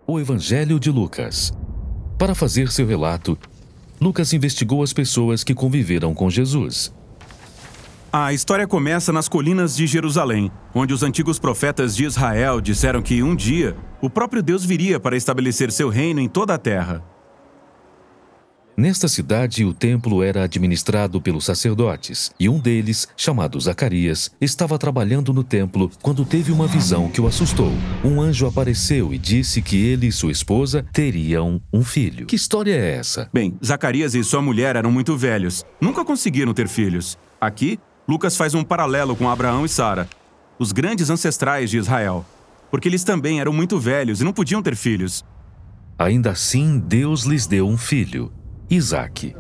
O Evangelho de Lucas. Para fazer seu relato, Lucas investigou as pessoas que conviveram com Jesus. A história começa nas colinas de Jerusalém, onde os antigos profetas de Israel disseram que um dia o próprio Deus viria para estabelecer seu reino em toda a terra. Nesta cidade, o templo era administrado pelos sacerdotes, e um deles, chamado Zacarias, estava trabalhando no templo quando teve uma visão que o assustou. Um anjo apareceu e disse que ele e sua esposa teriam um filho. Que história é essa? Bem, Zacarias e sua mulher eram muito velhos, nunca conseguiram ter filhos. Aqui, Lucas faz um paralelo com Abraão e Sara, os grandes ancestrais de Israel, porque eles também eram muito velhos e não podiam ter filhos. Ainda assim, Deus lhes deu um filho, Isaque.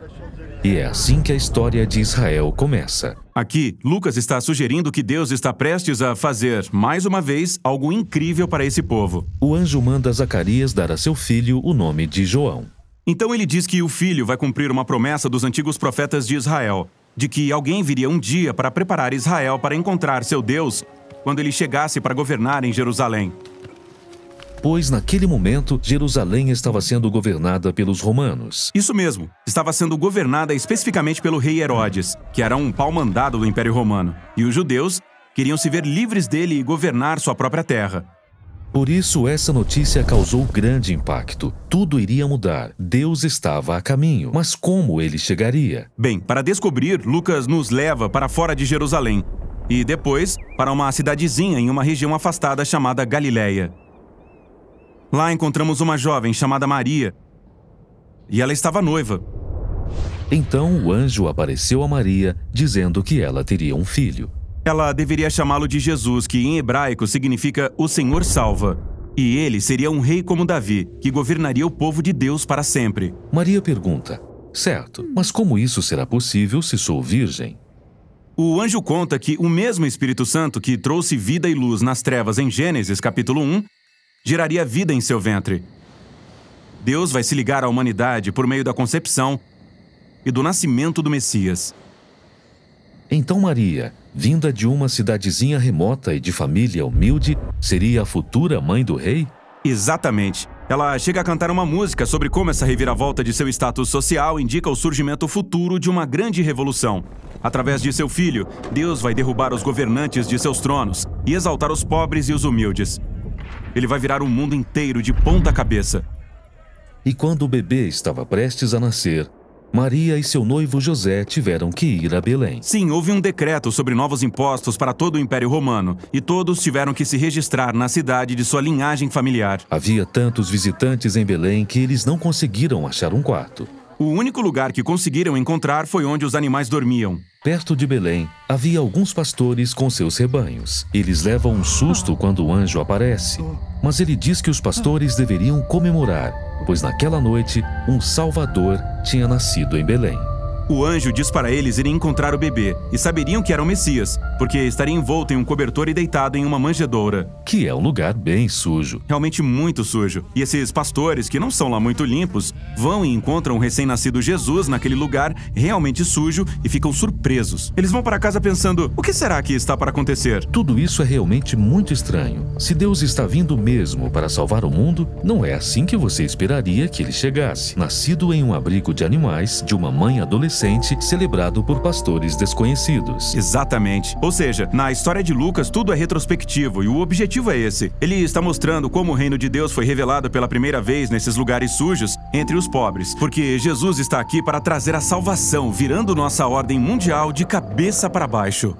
E é assim que a história de Israel começa. Aqui, Lucas está sugerindo que Deus está prestes a fazer, mais uma vez, algo incrível para esse povo. O anjo manda Zacarias dar a seu filho o nome de João. Então ele diz que o filho vai cumprir uma promessa dos antigos profetas de Israel, de que alguém viria um dia para preparar Israel para encontrar seu Deus quando ele chegasse para governar em Jerusalém. Pois naquele momento, Jerusalém estava sendo governada pelos romanos. Isso mesmo, estava sendo governada especificamente pelo rei Herodes, que era um pau-mandado do Império Romano. E os judeus queriam se ver livres dele e governar sua própria terra. Por isso, essa notícia causou grande impacto. Tudo iria mudar. Deus estava a caminho. Mas como ele chegaria? Bem, para descobrir, Lucas nos leva para fora de Jerusalém. E depois, para uma cidadezinha em uma região afastada chamada Galileia. Lá encontramos uma jovem chamada Maria. E ela estava noiva. Então o anjo apareceu a Maria, dizendo que ela teria um filho. Ela deveria chamá-lo de Jesus, que em hebraico significa o Senhor salva. E ele seria um rei como Davi, que governaria o povo de Deus para sempre. Maria pergunta: certo, mas como isso será possível se sou virgem? O anjo conta que o mesmo Espírito Santo que trouxe vida e luz nas trevas em Gênesis capítulo 1, geraria vida em seu ventre. Deus vai se ligar à humanidade por meio da concepção e do nascimento do Messias. Então Maria, vinda de uma cidadezinha remota e de família humilde, seria a futura mãe do rei? Exatamente. Ela chega a cantar uma música sobre como essa reviravolta de seu status social indica o surgimento futuro de uma grande revolução. Através de seu filho, Deus vai derrubar os governantes de seus tronos e exaltar os pobres e os humildes. Ele vai virar o mundo inteiro de ponta cabeça. E quando o bebê estava prestes a nascer, Maria e seu noivo José tiveram que ir a Belém. Sim, houve um decreto sobre novos impostos para todo o Império Romano, e todos tiveram que se registrar na cidade de sua linhagem familiar. Havia tantos visitantes em Belém que eles não conseguiram achar um quarto. O único lugar que conseguiram encontrar foi onde os animais dormiam. Perto de Belém, havia alguns pastores com seus rebanhos. Eles levam um susto quando o anjo aparece. Mas ele diz que os pastores deveriam comemorar, pois naquela noite, um Salvador tinha nascido em Belém. O anjo diz para eles irem encontrar o bebê, e saberiam que era o Messias, porque estaria envolto em um cobertor e deitado em uma manjedoura. Que é um lugar bem sujo. Realmente muito sujo. E esses pastores, que não são lá muito limpos, vão e encontram o recém-nascido Jesus naquele lugar realmente sujo e ficam surpresos. Eles vão para casa pensando, o que será que está para acontecer? Tudo isso é realmente muito estranho. Se Deus está vindo mesmo para salvar o mundo, não é assim que você esperaria que ele chegasse. Nascido em um abrigo de animais, de uma mãe adolescente, celebrado por pastores desconhecidos. Exatamente. Ou seja, na história de Lucas, tudo é retrospectivo e o objetivo é esse. Ele está mostrando como o reino de Deus foi revelado pela primeira vez nesses lugares sujos entre os pobres. Porque Jesus está aqui para trazer a salvação, virando nossa ordem mundial de cabeça para baixo.